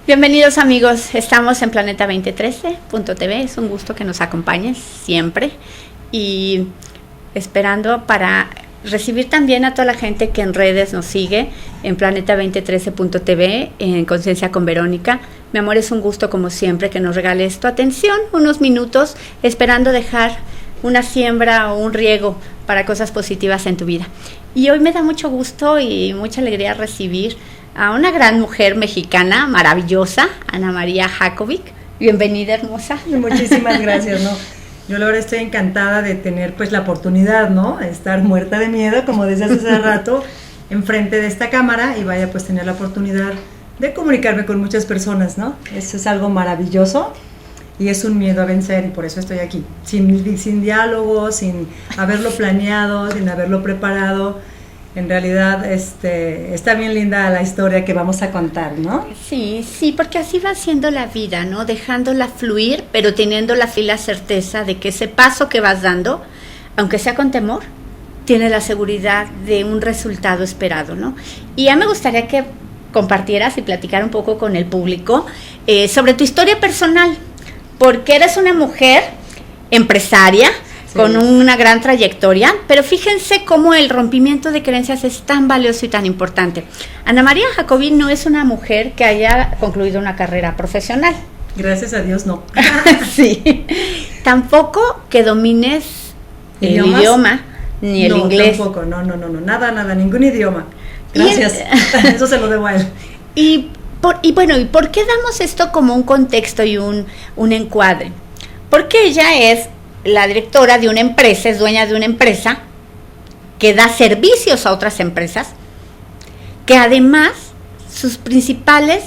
Bienvenidos amigos, estamos en planeta2013.tv, es un gusto que nos acompañes siempre y esperando para recibir también a toda la gente que en redes nos sigue en planeta2013.tv, en Conciencia con Verónica. Mi amor, es un gusto como siempre que nos regales tu atención, unos minutos, esperando dejar una siembra o un riego para cosas positivas en tu vida. Y hoy me da mucho gusto y mucha alegría recibir a una gran mujer mexicana, maravillosa, Ana María Jacovic. Bienvenida, hermosa. Muchísimas gracias, ¿no? Yo la verdad estoy encantada de tener pues la oportunidad, ¿no? Estar muerta de miedo, como desde hace rato, enfrente de esta cámara y vaya pues tener la oportunidad de comunicarme con muchas personas, ¿no? Eso es algo maravilloso y es un miedo a vencer y por eso estoy aquí, sin diálogo, sin haberlo planeado, sin haberlo preparado. En realidad está bien linda la historia que vamos a contar, ¿no? Sí, porque así va siendo la vida, ¿no? Dejándola fluir, pero teniendo la certeza de que ese paso que vas dando, aunque sea con temor, tiene la seguridad de un resultado esperado, ¿no? Y ya me gustaría que compartieras y platicar un poco con el público sobre tu historia personal, porque eres una mujer empresaria, sí, con una gran trayectoria, pero fíjense cómo el rompimiento de creencias es tan valioso y tan importante. Ana María Jacovic no es una mujer que haya concluido una carrera profesional. Gracias a Dios, no. Sí. Tampoco que domines el idioma ni el inglés. Tampoco, no, nada, ningún idioma. Gracias, eso se lo debo a él. ¿Y por qué damos esto como un contexto y un encuadre? Porque ella es la directora de una empresa, es dueña de una empresa que da servicios a otras empresas, que además sus principales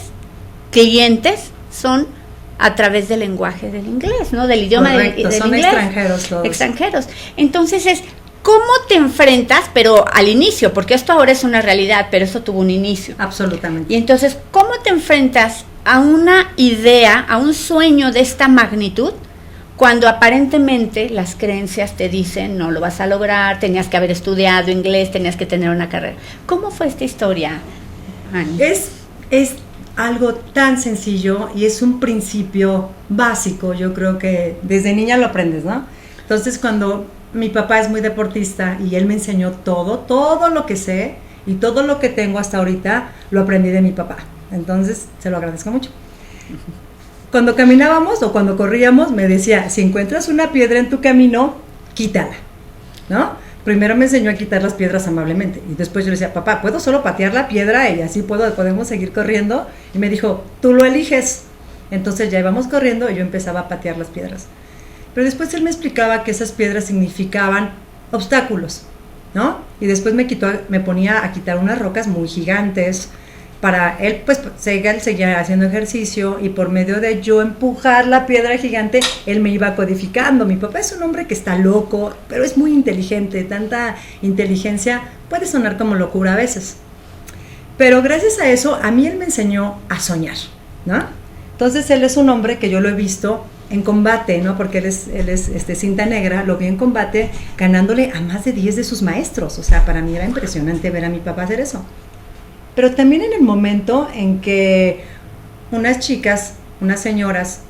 clientes son a través del lenguaje del inglés, ¿no? Del idioma del son inglés. Extranjeros todos. Extranjeros. Entonces ¿cómo te enfrentas? Pero al inicio, porque esto ahora es una realidad, pero esto tuvo un inicio. Absolutamente. Y entonces, ¿cómo te enfrentas a una idea, a un sueño de esta magnitud, cuando aparentemente las creencias te dicen no lo vas a lograr, tenías que haber estudiado inglés, tenías que tener una carrera? ¿Cómo fue esta historia, Ani? Es algo tan sencillo y es un principio básico, yo creo que desde niña lo aprendes, ¿no? Entonces cuando mi papá es muy deportista y él me enseñó todo lo que sé y todo lo que tengo hasta ahorita lo aprendí de mi papá, entonces se lo agradezco mucho. Cuando caminábamos o cuando corríamos me decía, si encuentras una piedra en tu camino, quítala, ¿no? Primero me enseñó a quitar las piedras amablemente y después yo le decía, papá, ¿puedo solo patear la piedra y así podemos seguir corriendo? Y me dijo, tú lo eliges. Entonces ya íbamos corriendo y yo empezaba a patear las piedras. Pero después él me explicaba que esas piedras significaban obstáculos, ¿no? Y después me ponía a quitar unas rocas muy gigantes. Para él, pues, él seguía haciendo ejercicio y por medio de yo empujar la piedra gigante, él me iba codificando. Mi papá es un hombre que está loco, pero es muy inteligente. Tanta inteligencia puede sonar como locura a veces. Pero gracias a eso, a mí él me enseñó a soñar, ¿no? Entonces, él es un hombre que yo lo he visto en combate, ¿no? Porque él es cinta negra, lo vi en combate, ganándole a más de 10 de sus maestros. O sea, para mí era impresionante ver a mi papá hacer eso. Pero también en el momento en que unas chicas, unas señoras,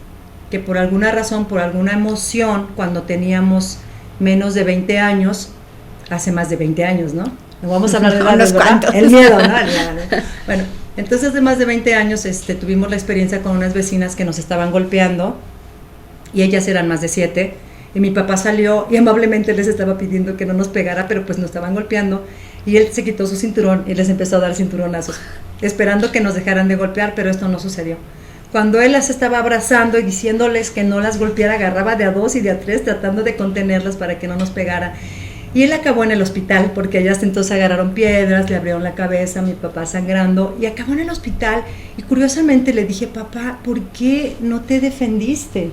que por alguna razón, por alguna emoción, cuando teníamos menos de 20 años, hace más de 20 años, ¿no? No vamos a hablar de edades, ¿verdad? El miedo, ¿no? Bueno, entonces hace más de 20 años tuvimos la experiencia con unas vecinas que nos estaban golpeando, y ellas eran más de 7, y mi papá salió y amablemente les estaba pidiendo que no nos pegara, pero pues nos estaban golpeando, y él se quitó su cinturón y les empezó a dar cinturonazos, esperando que nos dejaran de golpear, pero esto no sucedió. Cuando él las estaba abrazando y diciéndoles que no las golpeara, agarraba de a 2 y de a 3 tratando de contenerlas para que no nos pegara. Y él acabó en el hospital, porque ellas entonces agarraron piedras, le abrieron la cabeza, mi papá sangrando, y acabó en el hospital. Y curiosamente le dije, papá, ¿por qué no te defendiste?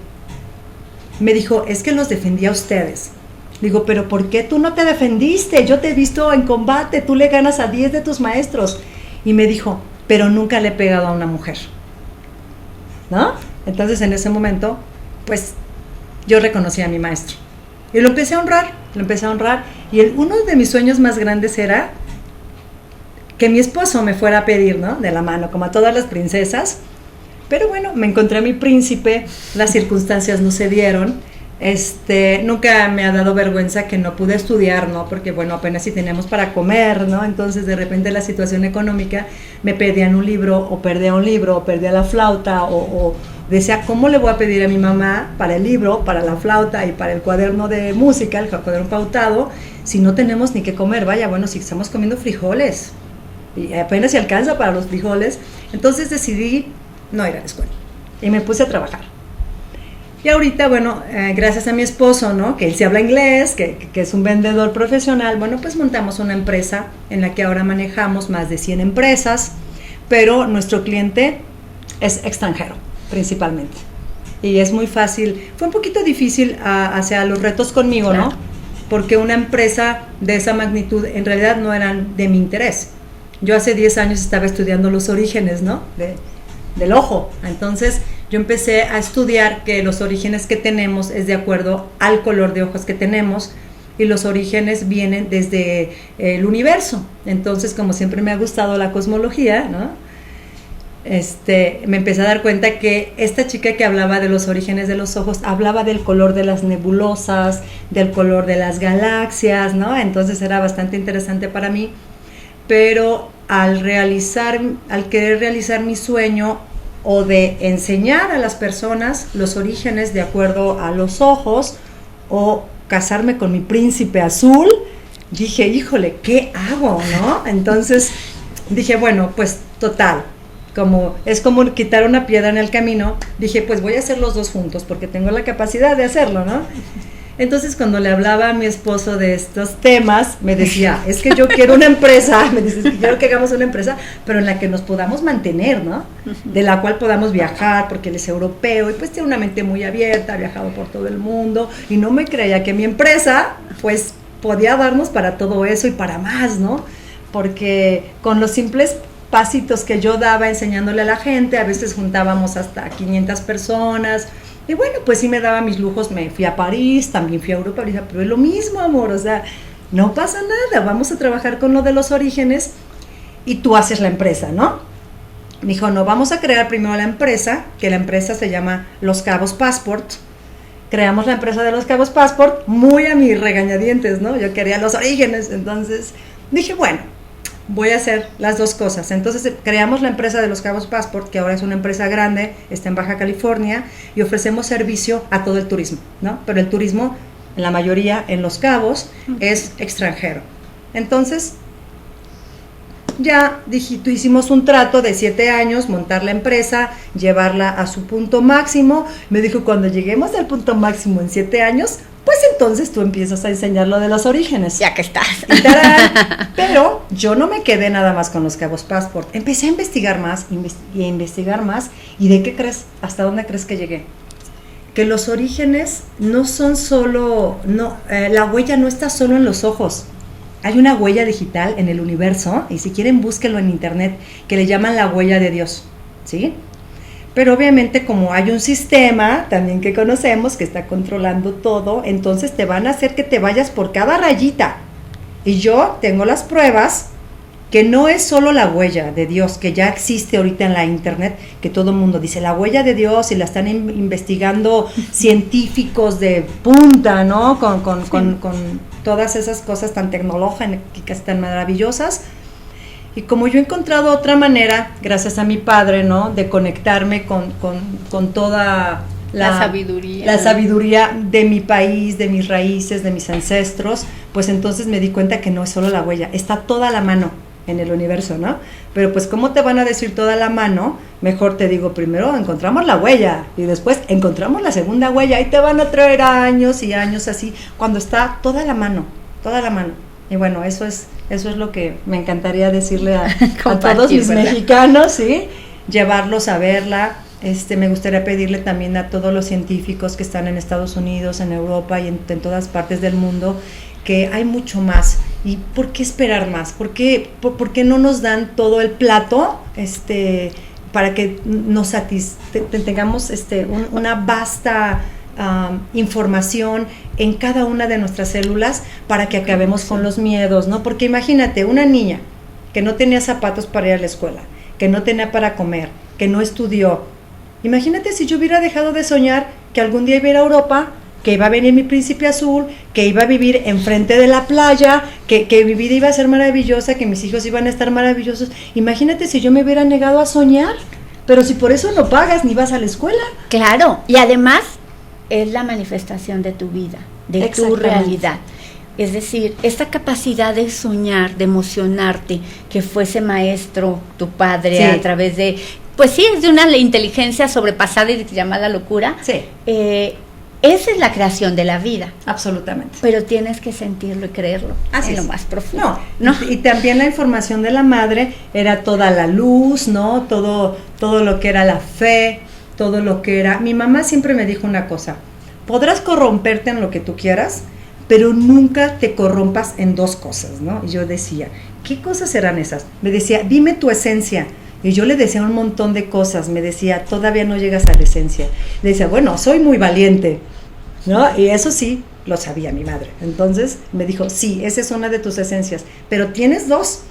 Me dijo, es que los defendí a ustedes. Digo, pero ¿por qué tú no te defendiste? Yo te he visto en combate, tú le ganas a 10 de tus maestros. Y me dijo, pero nunca le he pegado a una mujer, ¿no? Entonces en ese momento, pues yo reconocí a mi maestro. Y lo empecé a honrar, y uno de mis sueños más grandes era que mi esposo me fuera a pedir, ¿no? De la mano, como a todas las princesas, Pero bueno, me encontré a mi príncipe, las circunstancias no se dieron. Nunca me ha dado vergüenza que no pude estudiar, ¿no? Porque bueno, apenas si teníamos para comer, ¿no? Entonces de repente la situación económica me pedían un libro, o perdía la flauta, o decía, ¿cómo le voy a pedir a mi mamá para el libro, para la flauta y para el cuaderno de música, el cuaderno pautado, si no tenemos ni qué comer? Vaya, bueno, si estamos comiendo frijoles y apenas se alcanza para los frijoles. Entonces decidí no ir a la escuela y me puse a trabajar. Y ahorita, bueno, gracias a mi esposo, ¿no? Que él sí habla inglés, que es un vendedor profesional, bueno, pues montamos una empresa en la que ahora manejamos más de 100 empresas, pero nuestro cliente es extranjero, principalmente. Y es muy fácil, fue un poquito difícil hacia los retos conmigo, claro, ¿no? Porque una empresa de esa magnitud en realidad no eran de mi interés. Yo hace 10 años estaba estudiando los orígenes, ¿no? Del ojo. Entonces yo empecé a estudiar que los orígenes que tenemos es de acuerdo al color de ojos que tenemos, y los orígenes vienen desde el universo. Entonces, como siempre me ha gustado la cosmología, ¿no? Me empecé a dar cuenta que esta chica que hablaba de los orígenes de los ojos quería del color de las nebulosas, del color de las galaxias, ¿no? Entonces era bastante interesante para mí, pero al querer realizar mi sueño, o de enseñar a las personas los orígenes de acuerdo a los ojos, o casarme con mi príncipe azul, dije, híjole, ¿qué hago, no? Entonces dije, bueno, pues total, es como quitar una piedra en el camino, dije, pues voy a hacer los dos juntos, porque tengo la capacidad de hacerlo, ¿no? Entonces, cuando le hablaba a mi esposo de estos temas, me decía, es que yo quiero una empresa, me dice, quiero que hagamos una empresa, pero en la que nos podamos mantener, ¿no? De la cual podamos viajar, porque él es europeo y pues tiene una mente muy abierta, ha viajado por todo el mundo, y no me creía que mi empresa, pues, podía darnos para todo eso y para más, ¿no? Porque con los simples pasitos que yo daba enseñándole a la gente, a veces juntábamos hasta 500 personas, y bueno, pues sí me daba mis lujos, me fui a París, también fui a Europa, dije, pero es lo mismo, amor, o sea, no pasa nada, vamos a trabajar con lo de los orígenes y tú haces la empresa, ¿no? Me dijo, no, vamos a crear primero la empresa, que la empresa se llama Los Cabos Passport. Creamos la empresa de Los Cabos Passport, muy a mis regañadientes, ¿no? Yo quería los orígenes, entonces dije, bueno, voy a hacer las dos cosas. Entonces creamos la empresa de Los Cabos Passport, que ahora es una empresa grande, está en Baja California, y ofrecemos servicio a todo el turismo, ¿no? Pero el turismo, en la mayoría en Los Cabos, es extranjero. Entonces, ya hicimos un trato de 7 años, montar la empresa, llevarla a su punto máximo. Me dijo, cuando lleguemos al punto máximo en 7 años, pues entonces tú empiezas a enseñar lo de los orígenes. Ya que estás. Y ¡tarán! Pero yo no me quedé nada más con Los Cabos Passport. Empecé a investigar más y a investigar más. ¿Y de qué crees? ¿Hasta dónde crees que llegué? Que los orígenes no son solo... la huella no está solo en los ojos. Hay una huella digital en el universo, y si quieren búsquenlo en internet, que le llaman la huella de Dios, ¿sí? Pero obviamente, como hay un sistema también que conocemos que está controlando todo, entonces te van a hacer que te vayas por cada rayita. Y yo tengo las pruebas que no es solo la huella de Dios, que ya existe ahorita en la internet, que todo el mundo dice la huella de Dios, y la están investigando científicos de punta, ¿no? Con todas esas cosas tan tecnológicas, tan maravillosas. Y como yo he encontrado otra manera, gracias a mi padre, ¿no? De conectarme con toda la sabiduría de mi país, de mis raíces, de mis ancestros, pues entonces me di cuenta que no es solo la huella, está toda la mano en el universo, ¿no? Pero pues, ¿cómo te van a decir toda la mano? Mejor te digo, primero encontramos la huella y después encontramos la segunda huella, y te van a traer años y años así, cuando está toda la mano. Y bueno, eso es lo que me encantaría decirle a todos mis mexicanos, ¿sí? Llevarlos a verla. Me gustaría pedirle también a todos los científicos que están en Estados Unidos, en Europa y en todas partes del mundo, que hay mucho más. ¿Y por qué esperar más? ¿Por qué no nos dan todo el plato para que nos tengamos una vasta información en cada una de nuestras células, para que acabemos con los miedos, ¿no? Porque imagínate, una niña que no tenía zapatos para ir a la escuela, que no tenía para comer, que no estudió, Imagínate si yo hubiera dejado de soñar que algún día iba a ir a Europa, que iba a venir mi príncipe azul, que iba a vivir enfrente de la playa, que mi vida iba a ser maravillosa, que mis hijos iban a estar maravillosos. Imagínate si yo me hubiera negado a soñar, pero si por eso no pagas ni vas a la escuela. Claro, y además es la manifestación de tu vida, de tu realidad. Es decir, esta capacidad de soñar, de emocionarte, que fuese maestro, tu padre, sí, a través de, pues sí, es de una inteligencia sobrepasada y llamada locura. Sí. Esa es la creación de la vida. Absolutamente. Pero tienes que sentirlo y creerlo. Así en es. Lo más profundo. No. Y también la información de la madre era toda la luz, ¿no? Todo lo que era la fe, todo lo que era... Mi mamá siempre me dijo una cosa: podrás corromperte en lo que tú quieras, pero nunca te corrompas en dos cosas, ¿no? Y yo decía, ¿qué cosas serán esas? Me decía, dime tu esencia. Y yo le decía un montón de cosas, me decía, todavía no llegas a la esencia. Le decía, bueno, soy muy valiente, ¿no? Y eso sí, lo sabía mi madre. Entonces me dijo, sí, esa es una de tus esencias, pero tienes dos,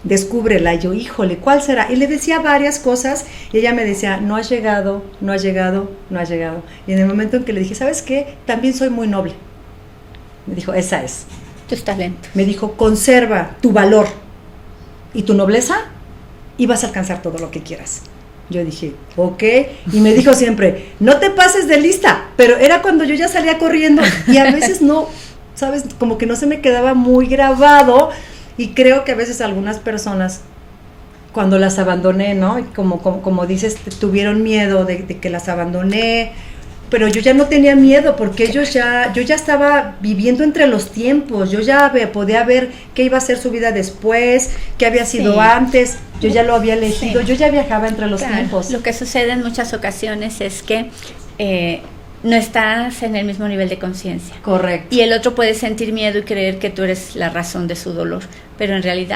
descúbrela. Y yo, híjole, ¿cuál será? Y le decía varias cosas, y ella me decía, no has llegado, no has llegado, no has llegado. Y en el momento en que le dije, ¿sabes qué? También soy muy noble. Me dijo, esa es. Tus talentos. Me dijo, conserva tu valor y tu nobleza, y vas a alcanzar todo lo que quieras. Yo dije, ok, y me dijo siempre, no te pases de lista, pero era cuando yo ya salía corriendo, y a veces no, ¿sabes? Como que no se me quedaba muy grabado, y creo que a veces algunas personas, cuando las abandoné, ¿no? Como dices, tuvieron miedo de que las abandoné, pero yo ya no tenía miedo, porque yo ya estaba viviendo entre los tiempos, yo ya podía ver qué iba a ser su vida después, qué había sido antes, yo ya lo había elegido, yo ya viajaba entre los tiempos. Lo que sucede en muchas ocasiones es que no estás en el mismo nivel de conciencia. Correcto. Y el otro puede sentir miedo y creer que tú eres la razón de su dolor, pero en realidad